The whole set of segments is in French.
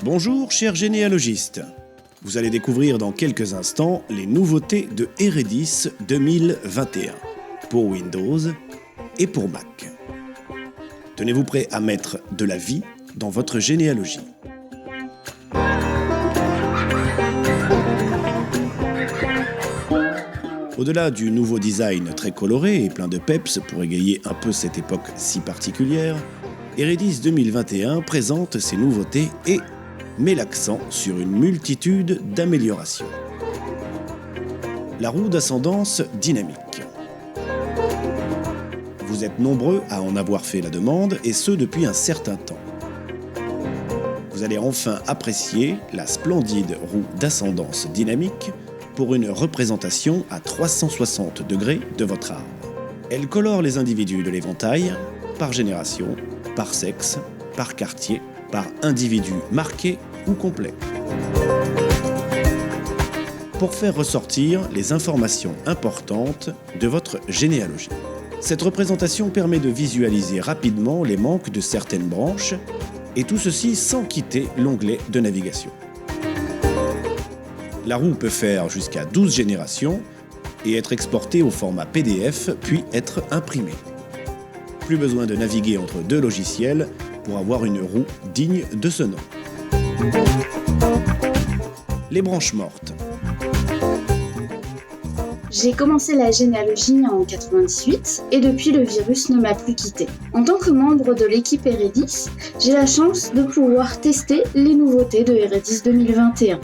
Bonjour chers généalogistes. Vous allez découvrir dans quelques instants les nouveautés de Eredis 2021 pour Windows et pour Mac. Tenez-vous prêt à mettre de la vie dans votre généalogie. Au-delà du nouveau design très coloré et plein de peps pour égayer un peu cette époque si particulière, Eredis 2021 présente ses nouveautés et met l'accent sur une multitude d'améliorations. La roue d'ascendance dynamique. Vous êtes nombreux à en avoir fait la demande, et ce depuis un certain temps. Vous allez enfin apprécier la splendide roue d'ascendance dynamique pour une représentation à 360 degrés de votre arbre. Elle colore les individus de l'éventail par génération, par sexe, par quartier, par individu marqué ou complet. Pour faire ressortir les informations importantes de votre généalogie. Cette représentation permet de visualiser rapidement les manques de certaines branches, et tout ceci sans quitter l'onglet de navigation. La roue peut faire jusqu'à 12 générations et être exportée au format PDF puis être imprimée. Plus besoin de naviguer entre deux logiciels pour avoir une roue digne de ce nom. Les branches mortes. J'ai commencé la généalogie en 98 et depuis le virus ne m'a plus quitté. En tant que membre de l'équipe Eredis, j'ai la chance de pouvoir tester les nouveautés de Eredis 2021.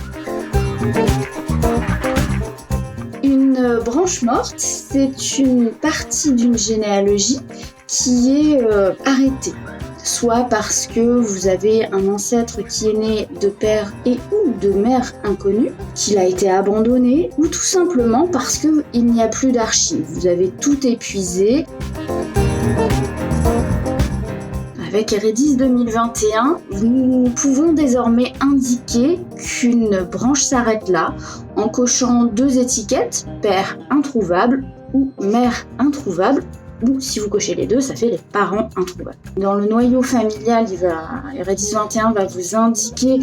Une branche morte, c'est une partie d'une généalogie qui est arrêtée. Soit parce que vous avez un ancêtre qui est né de père et ou de mère inconnue, qu'il a été abandonné, ou tout simplement parce qu'il n'y a plus d'archives. Vous avez tout épuisé. Avec Eredis 2021, nous pouvons désormais indiquer qu'une branche s'arrête là en cochant deux étiquettes, père introuvable ou mère introuvable, ou si vous cochez les deux, ça fait les parents introuvables. Dans le noyau familial, Eredis 21 va vous indiquer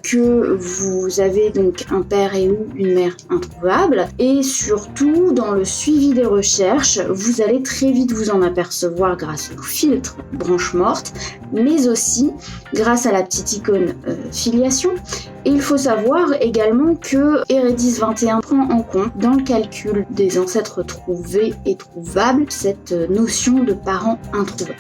que vous avez donc un père et ou une mère introuvable, et surtout dans le suivi des recherches, vous allez très vite vous en apercevoir grâce au filtre branche morte, mais aussi grâce à la petite icône filiation. Et il faut savoir également que Eredis 21 prend en compte dans le calcul des ancêtres trouvés et trouvables cette notion de parents introuvables.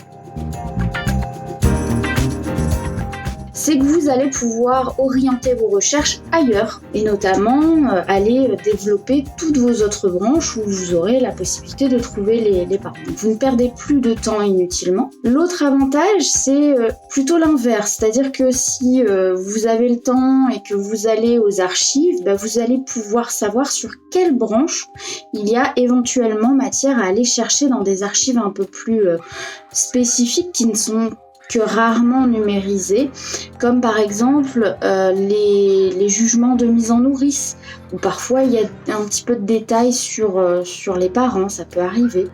C'est que vous allez pouvoir orienter vos recherches ailleurs et notamment aller développer toutes vos autres branches où vous aurez la possibilité de trouver les parents. Donc, vous ne perdez plus de temps inutilement. L'autre avantage, c'est plutôt l'inverse, c'est-à-dire que si vous avez le temps et que vous allez aux archives, vous allez pouvoir savoir sur quelle branche il y a éventuellement matière à aller chercher dans des archives un peu plus spécifiques qui ne sont que rarement numérisés, comme par exemple les jugements de mise en nourrice, où parfois il y a un petit peu de détails sur les parents, ça peut arriver.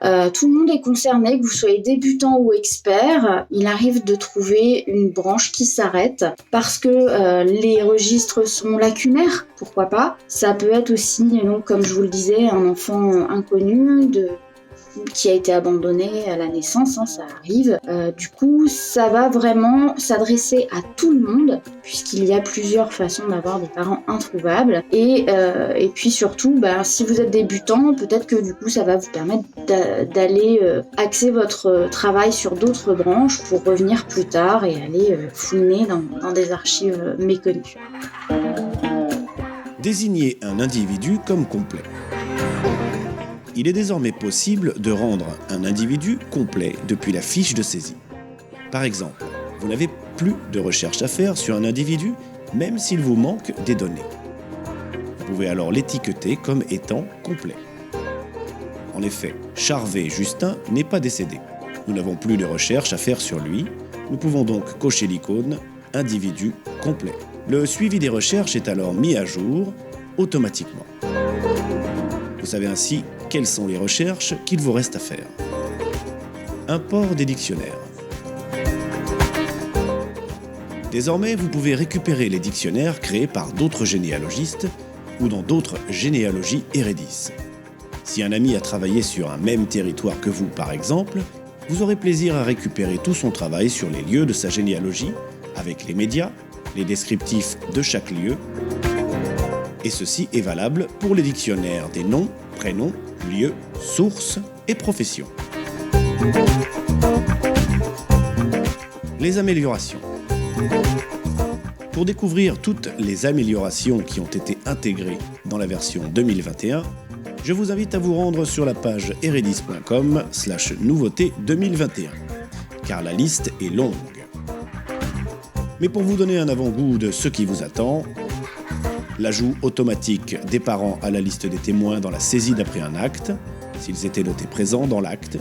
Tout le monde est concerné, que vous soyez débutant ou expert, il arrive de trouver une branche qui s'arrête parce que les registres sont lacunaires, pourquoi pas. Ça peut être aussi, donc, comme je vous le disais, un enfant inconnu qui a été abandonné à la naissance, ça arrive. Du coup, ça va vraiment s'adresser à tout le monde, puisqu'il y a plusieurs façons d'avoir des parents introuvables. Et puis surtout, si vous êtes débutant, peut-être que du coup, ça va vous permettre d'aller axer votre travail sur d'autres branches pour revenir plus tard et aller fouiner dans des archives méconnues. Désignez un individu comme complet. Il est désormais possible de rendre un individu complet depuis la fiche de saisie. Par exemple, vous n'avez plus de recherche à faire sur un individu, même s'il vous manque des données. Vous pouvez alors l'étiqueter comme étant complet. En effet, Charvet Justin n'est pas décédé. Nous n'avons plus de recherche à faire sur lui. Nous pouvons donc cocher l'icône « Individu complet ». Le suivi des recherches est alors mis à jour automatiquement. Vous savez ainsi quelles sont les recherches qu'il vous reste à faire. Import des dictionnaires. Désormais, vous pouvez récupérer les dictionnaires créés par d'autres généalogistes ou dans d'autres généalogies Eredis. Si un ami a travaillé sur un même territoire que vous, par exemple, vous aurez plaisir à récupérer tout son travail sur les lieux de sa généalogie, avec les médias, les descriptifs de chaque lieu. Et ceci est valable pour les dictionnaires des noms, prénoms, lieux, sources et professions. Les améliorations. Pour découvrir toutes les améliorations qui ont été intégrées dans la version 2021, je vous invite à vous rendre sur la page eredis.com/nouveautés 2021, car la liste est longue. Mais pour vous donner un avant-goût de ce qui vous attend, l'ajout automatique des parents à la liste des témoins dans la saisie d'après un acte, s'ils étaient notés présents dans l'acte,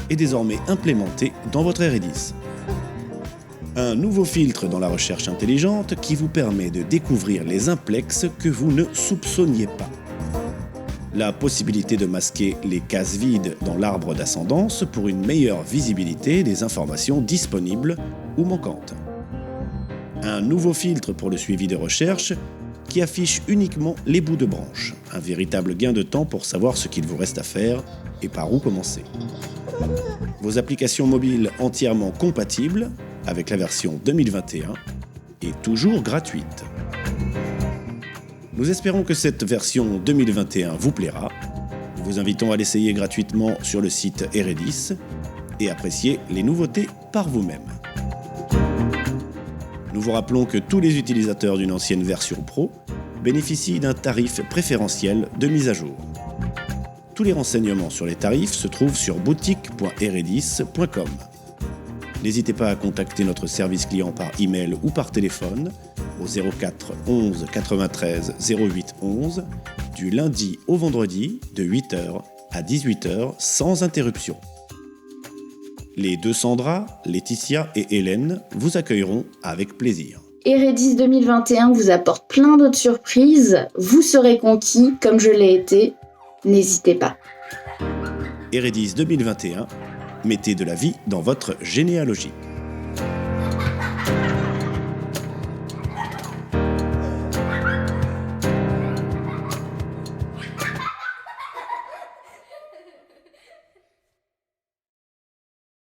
est désormais implémenté dans votre Eredis. Un nouveau filtre dans la recherche intelligente qui vous permet de découvrir les implexes que vous ne soupçonniez pas. La possibilité de masquer les cases vides dans l'arbre d'ascendance pour une meilleure visibilité des informations disponibles ou manquantes. Un nouveau filtre pour le suivi de recherche qui affiche uniquement les bouts de branche, un véritable gain de temps pour savoir ce qu'il vous reste à faire et par où commencer. Vos applications mobiles entièrement compatibles avec la version 2021 et toujours gratuite. Nous espérons que cette version 2021 vous plaira. Nous vous invitons à l'essayer gratuitement sur le site Eredis et apprécier les nouveautés par vous-même. Nous vous rappelons que tous les utilisateurs d'une ancienne version Pro bénéficient d'un tarif préférentiel de mise à jour. Tous les renseignements sur les tarifs se trouvent sur boutique.eredis.com. N'hésitez pas à contacter notre service client par email ou par téléphone au 04 11 93 08 11 du lundi au vendredi de 8h à 18h sans interruption. Les deux Sandra, Laetitia et Hélène vous accueilleront avec plaisir. Eredis 2021 vous apporte plein d'autres surprises. Vous serez conquis comme je l'ai été. N'hésitez pas. Eredis 2021, mettez de la vie dans votre généalogie.